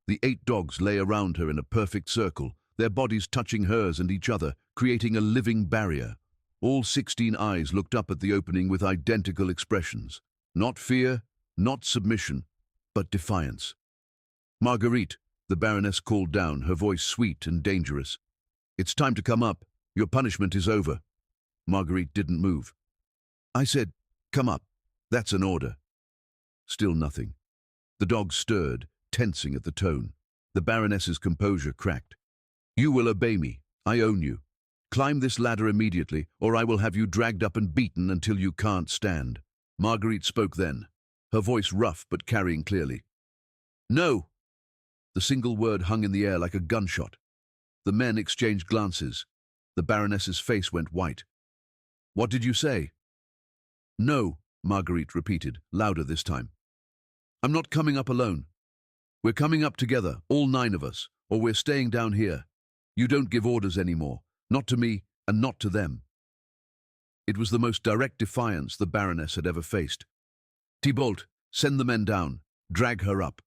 The 8 dogs lay around her in a perfect circle, their bodies touching hers and each other, creating a living barrier. All 16 eyes looked up at the opening with identical expressions. Not fear, not submission, but defiance. "Margarite," the Baroness called down, her voice sweet and dangerous. "It's time to come up. Your punishment is over." Margarite didn't move. "I said, come up. That's an order." Still nothing. The dogs stirred, tensing at the tone. The Baroness's composure cracked. "You will obey me. I own you. Climb this ladder immediately, or I will have you dragged up and beaten until you can't stand." Margarite spoke then, her voice rough but carrying clearly. "No!" The single word hung in the air like a gunshot. The men exchanged glances. The Baroness's face went white. "What did you say?" "No," Margarite repeated, louder this time. "I'm not coming up alone. We're coming up together, all 9 of us, or we're staying down here. You don't give orders anymore, not to me and not to them." It was the most direct defiance the Baroness had ever faced. "Thibault, send the men down. Drag her up."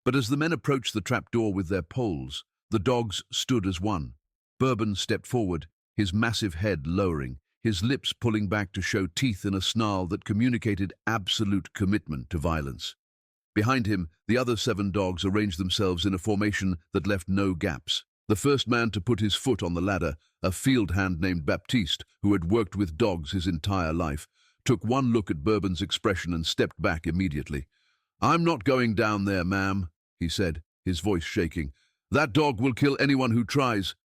But as the men approached the trapdoor with their poles, the dogs stood as one. Bourbon stepped forward, his massive head lowering, his lips pulling back to show teeth in a snarl that communicated absolute commitment to violence. Behind him, the other 7 dogs arranged themselves in a formation that left no gaps. The first man to put his foot on the ladder, a field hand named Baptiste, who had worked with dogs his entire life, took one look at Bourbon's expression and stepped back immediately. "I'm not going down there, ma'am," he said, his voice shaking. "That dog will kill anyone who tries."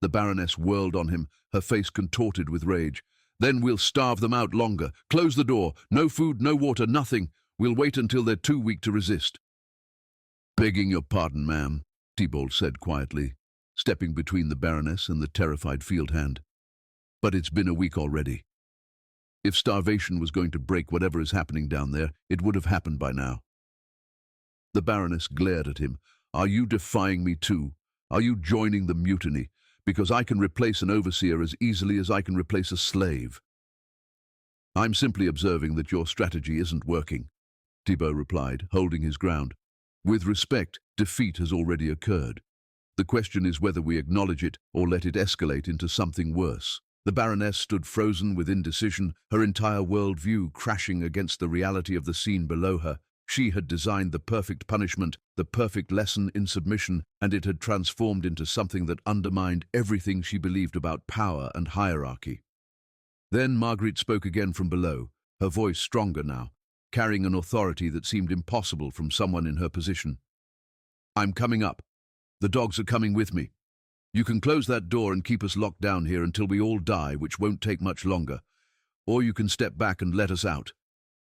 The Baroness whirled on him, her face contorted with rage. "Then we'll starve them out longer. Close the door. No food, no water, nothing. We'll wait until they're too weak to resist." "Begging your pardon, ma'am," Thibault said quietly, stepping between the Baroness and the terrified field hand. "But it's been a week already. If starvation was going to break whatever is happening down there, it would have happened by now." The Baroness glared at him. "Are you defying me too? Are you joining the mutiny? Because I can replace an overseer as easily as I can replace a slave." "I'm simply observing that your strategy isn't working," Thibault replied, holding his ground. "With respect, defeat has already occurred. The question is whether we acknowledge it or let it escalate into something worse." The Baroness stood frozen with indecision, her entire worldview crashing against the reality of the scene below her. She had designed the perfect punishment, the perfect lesson in submission, and it had transformed into something that undermined everything she believed about power and hierarchy. Then Margarite spoke again from below, her voice stronger now, carrying an authority that seemed impossible from someone in her position. "I'm coming up. The dogs are coming with me. You can close that door and keep us locked down here until we all die, which won't take much longer. Or you can step back and let us out.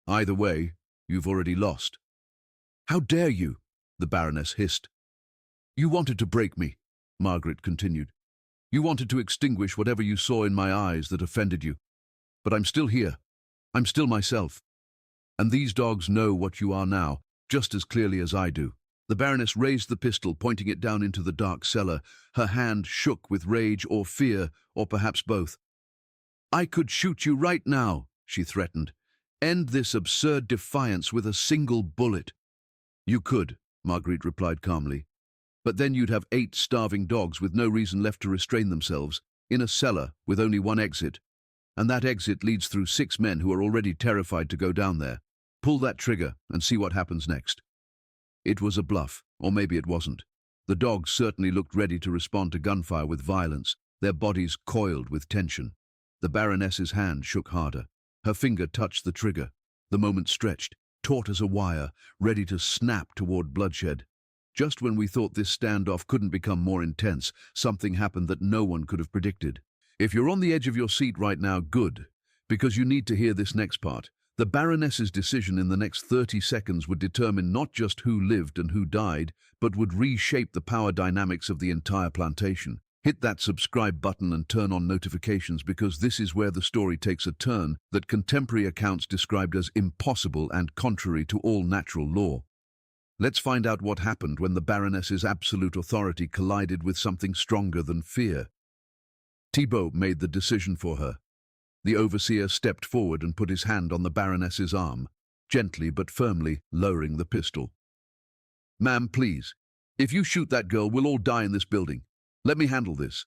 Either way, you've already lost." "How dare you?" the Baroness hissed. "You wanted to break me," Margarite continued. "You wanted to extinguish whatever you saw in my eyes that offended you. But I'm still here. I'm still myself. And these dogs know what you are now, just as clearly as I do." The Baroness raised the pistol, pointing it down into the dark cellar. Her hand shook with rage or fear, or perhaps both. "I could shoot you right now," she threatened. "End this absurd defiance with a single bullet." "You could," Margarite replied calmly. "But then you'd have 8 starving dogs with no reason left to restrain themselves, in a cellar with only one exit. And that exit leads through 6 men who are already terrified to go down there. Pull that trigger and see what happens next." It was a bluff, or maybe it wasn't. The dogs certainly looked ready to respond to gunfire with violence, their bodies coiled with tension. The Baroness's hand shook harder. Her finger touched the trigger. The moment stretched, taut as a wire, ready to snap toward bloodshed. Just when we thought this standoff couldn't become more intense, something happened that no one could have predicted. If you're on the edge of your seat right now, good, because you need to hear this next part. The Baroness's decision in the next 30 seconds would determine not just who lived and who died, but would reshape the power dynamics of the entire plantation. Hit that subscribe button and turn on notifications, because this is where the story takes a turn that contemporary accounts described as impossible and contrary to all natural law. Let's find out what happened when the Baroness's absolute authority collided with something stronger than fear. Thibault made the decision for her. The overseer stepped forward and put his hand on the Baroness's arm, gently but firmly lowering the pistol. "Ma'am, please. If you shoot that girl, we'll all die in this building. Let me handle this."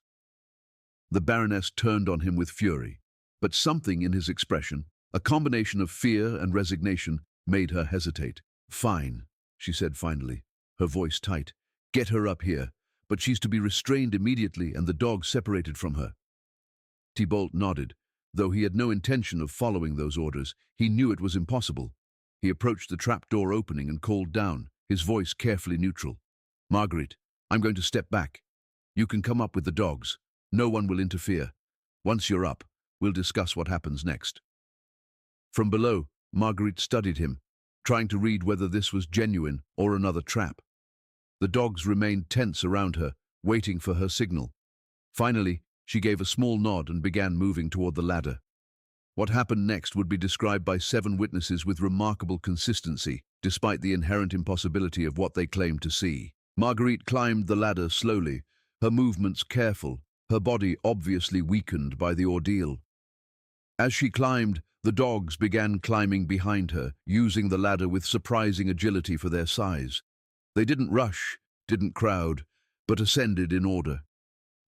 The Baroness turned on him with fury, but something in his expression, a combination of fear and resignation, made her hesitate. "Fine," she said finally, her voice tight. "Get her up here, but she's to be restrained immediately and the dog separated from her." Thibault nodded. Though he had no intention of following those orders, he knew it was impossible. He approached the trapdoor opening and called down, his voice carefully neutral. "Margarite, I'm going to step back. You can come up with the dogs. No one will interfere. Once you're up, we'll discuss what happens next." From below, Margarite studied him, trying to read whether this was genuine or another trap. The dogs remained tense around her, waiting for her signal. Finally, she gave a small nod and began moving toward the ladder. What happened next would be described by 7 witnesses with remarkable consistency, despite the inherent impossibility of what they claimed to see. Margarite climbed the ladder slowly, her movements careful, her body obviously weakened by the ordeal. As she climbed, the dogs began climbing behind her, using the ladder with surprising agility for their size. They didn't rush, didn't crowd, but ascended in order.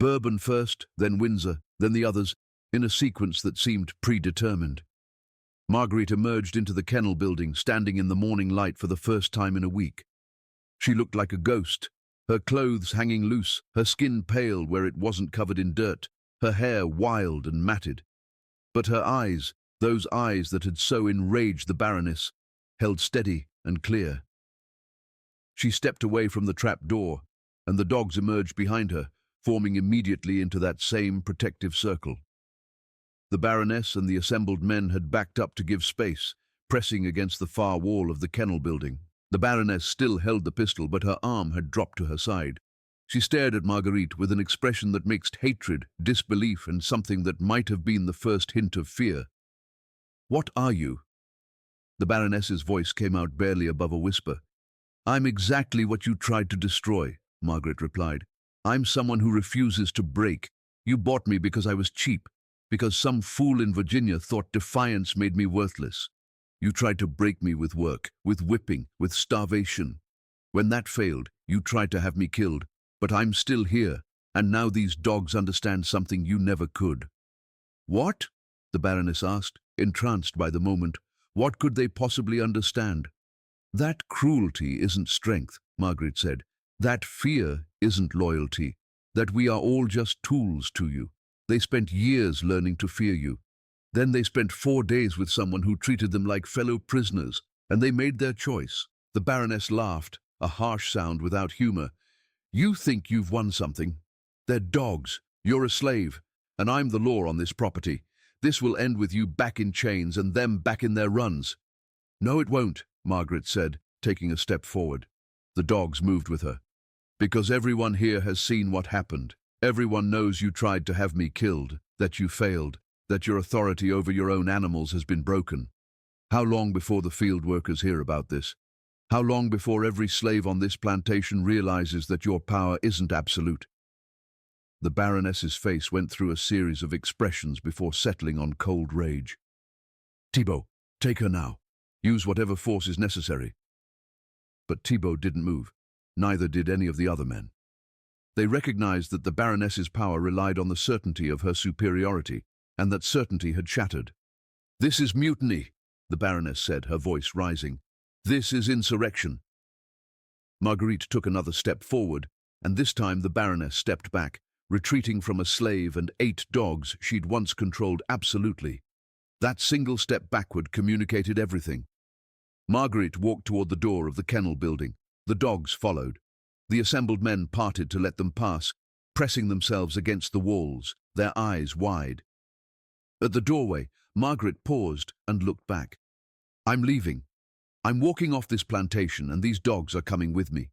Bourbon first, then Windsor, then the others, in a sequence that seemed predetermined. Margarite emerged into the kennel building, standing in the morning light for the first time in a week. She looked like a ghost, her clothes hanging loose, her skin pale where it wasn't covered in dirt, her hair wild and matted. But her eyes, those eyes that had so enraged the Baroness, held steady and clear. She stepped away from the trap door, and the dogs emerged behind her, forming immediately into that same protective circle. The Baroness and the assembled men had backed up to give space, pressing against the far wall of the kennel building. The Baroness still held the pistol, but her arm had dropped to her side. She stared at Margarite with an expression that mixed hatred, disbelief, and something that might have been the first hint of fear. "What are you?" The Baroness's voice came out barely above a whisper. "I'm exactly what you tried to destroy," Margarite replied. "I'm someone who refuses to break. You bought me because I was cheap, because some fool in Virginia thought defiance made me worthless. You tried to break me with work, with whipping, with starvation. When that failed, you tried to have me killed, but I'm still here, and now these dogs understand something you never could." "What?" the Baroness asked, entranced by the moment. What could they possibly understand? "That cruelty isn't strength," Margarite said. "That fear isn't loyalty, that we are all just tools to you. They spent years learning to fear you. Then they spent 4 days with someone who treated them like fellow prisoners, and they made their choice." The Baroness laughed, a harsh sound without humor. "You think you've won something? They're dogs. You're a slave, and I'm the law on this property. This will end with you back in chains and them back in their runs." "No, it won't," Margarite said, taking a step forward. The dogs moved with her. "Because everyone here has seen what happened. Everyone knows you tried to have me killed, that you failed, that your authority over your own animals has been broken. How long before the field workers hear about this? How long before every slave on this plantation realizes that your power isn't absolute?" The Baroness's face went through a series of expressions before settling on cold rage. "Thibault, take her now. Use whatever force is necessary." But Thibault didn't move. Neither did any of the other men. They recognized that the Baroness's power relied on the certainty of her superiority, and that certainty had shattered. "This is mutiny," the Baroness said, her voice rising. "This is insurrection." Margarite took another step forward, and this time the Baroness stepped back, retreating from a slave and 8 dogs she'd once controlled absolutely. That single step backward communicated everything. Margarite walked toward the door of the kennel building. The dogs followed. The assembled men parted to let them pass, pressing themselves against the walls, their eyes wide. At the doorway, Margarite paused and looked back. I'm leaving. I'm walking off this plantation and these dogs are coming with me.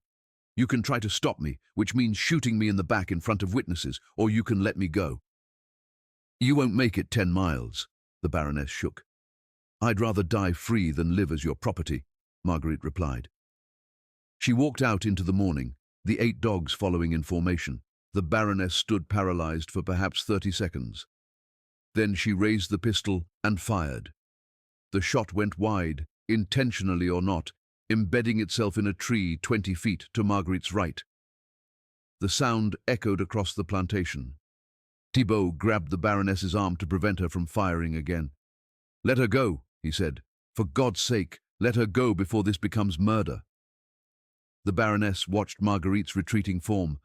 You can try to stop me, which means shooting me in the back in front of witnesses, or you can let me go." "You won't make it 10 miles, the Baroness shook. "I'd rather die free than live as your property," Margarite replied. She walked out into the morning, the 8 dogs following in formation. The Baroness stood paralyzed for perhaps 30 seconds. Then she raised the pistol and fired. The shot went wide, intentionally or not, embedding itself in a tree 20 feet to Margarite's right. The sound echoed across the plantation. Thibault grabbed the Baroness's arm to prevent her from firing again. "Let her go," he said. "For God's sake, let her go before this becomes murder." The Baroness watched Margarite's retreating form,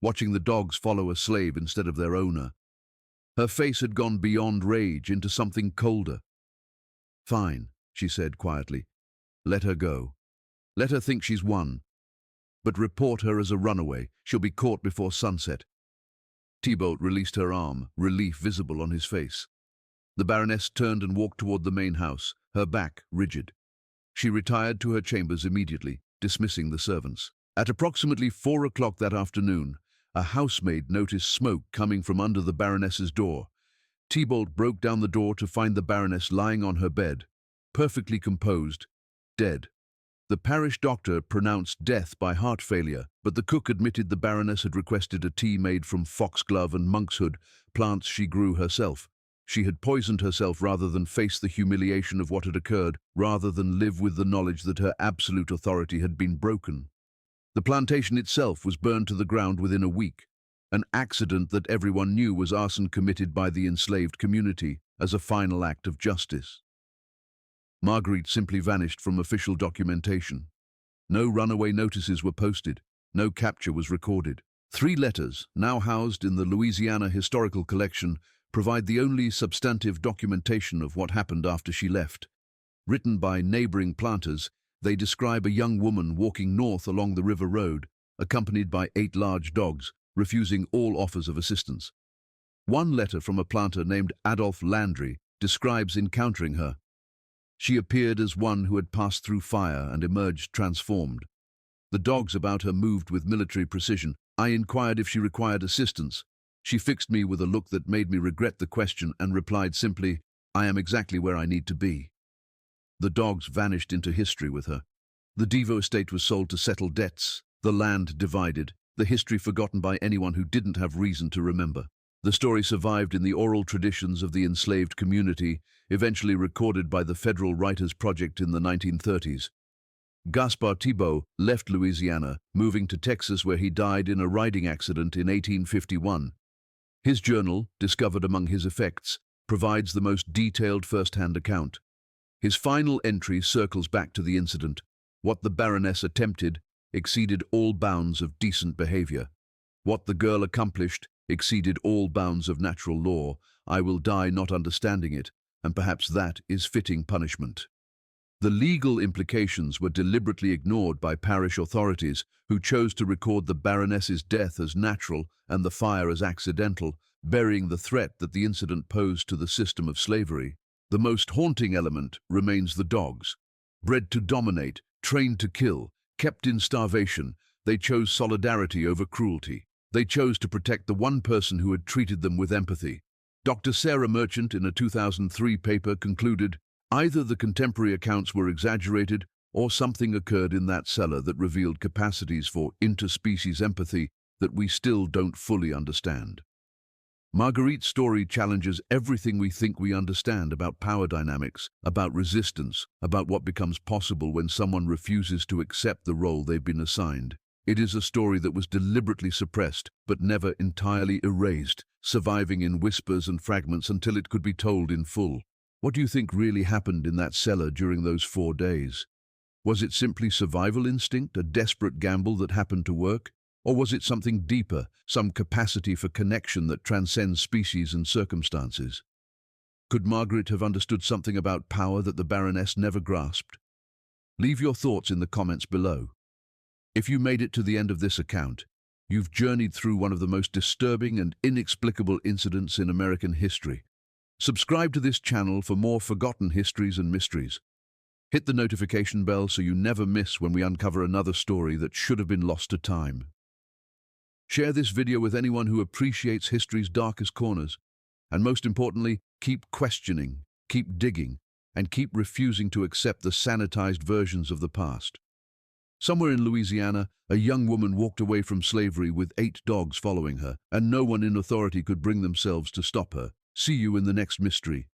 watching the dogs follow a slave instead of their owner. Her face had gone beyond rage into something colder. "Fine," she said quietly. "Let her go. Let her think she's won. But report her as a runaway. She'll be caught before sunset." Thibault released her arm, relief visible on his face. The Baroness turned and walked toward the main house, her back rigid. She retired to her chambers immediately, dismissing the servants. At approximately 4 o'clock that afternoon, a housemaid noticed smoke coming from under the Baroness's door. Thibault broke down the door to find the Baroness lying on her bed, perfectly composed, dead. The parish doctor pronounced death by heart failure, but the cook admitted the Baroness had requested a tea made from foxglove and monkshood, plants she grew herself. She had poisoned herself rather than face the humiliation of what had occurred, rather than live with the knowledge that her absolute authority had been broken. The plantation itself was burned to the ground within a week, an accident that everyone knew was arson committed by the enslaved community as a final act of justice. Margarite simply vanished from official documentation. No runaway notices were posted. No capture was recorded. 3 letters, now housed in the Louisiana Historical Collection, provide the only substantive documentation of what happened after she left. Written by neighboring planters, they describe a young woman walking north along the river road, accompanied by 8 large dogs, refusing all offers of assistance. One letter from a planter named Adolph Landry describes encountering her. She appeared as one who had passed through fire and emerged transformed. The dogs about her moved with military precision. I inquired if she required assistance. She fixed me with a look that made me regret the question and replied simply, "I am exactly where I need to be." The dogs vanished into history with her. The Devo estate was sold to settle debts, the land divided, the history forgotten by anyone who didn't have reason to remember. The story survived in the oral traditions of the enslaved community, eventually recorded by the Federal Writers Project in the 1930s. Gaspard Thibault left Louisiana, moving to Texas where he died in a riding accident in 1851. His journal, discovered among his effects, provides the most detailed first-hand account. His final entry circles back to the incident. What the Baroness attempted exceeded all bounds of decent behavior. What the girl accomplished exceeded all bounds of natural law. I will die not understanding it, and perhaps that is fitting punishment. The legal implications were deliberately ignored by parish authorities, who chose to record the Baroness's death as natural and the fire as accidental, burying the threat that the incident posed to the system of slavery. The most haunting element remains the dogs. Bred to dominate, trained to kill, kept in starvation, they chose solidarity over cruelty. They chose to protect the one person who had treated them with empathy. Dr. Sarah Merchant, in a 2003 paper, concluded, either the contemporary accounts were exaggerated or something occurred in that cellar that revealed capacities for interspecies empathy that we still don't fully understand. Margarite's story challenges everything we think we understand about power dynamics, about resistance, about what becomes possible when someone refuses to accept the role they've been assigned. It is a story that was deliberately suppressed, but never entirely erased, surviving in whispers and fragments until it could be told in full. What do you think really happened in that cellar during those 4 days? Was it simply survival instinct, a desperate gamble that happened to work? Or was it something deeper, some capacity for connection that transcends species and circumstances? Could Margarite have understood something about power that the Baroness never grasped? Leave your thoughts in the comments below. If you made it to the end of this account, you've journeyed through one of the most disturbing and inexplicable incidents in American history. Subscribe to this channel for more forgotten histories and mysteries. Hit the notification bell so you never miss when we uncover another story that should have been lost to time. Share this video with anyone who appreciates history's darkest corners. And most importantly, keep questioning, keep digging, and keep refusing to accept the sanitized versions of the past. Somewhere in Louisiana, a young woman walked away from slavery with 8 dogs following her, and no one in authority could bring themselves to stop her. See you in the next mystery.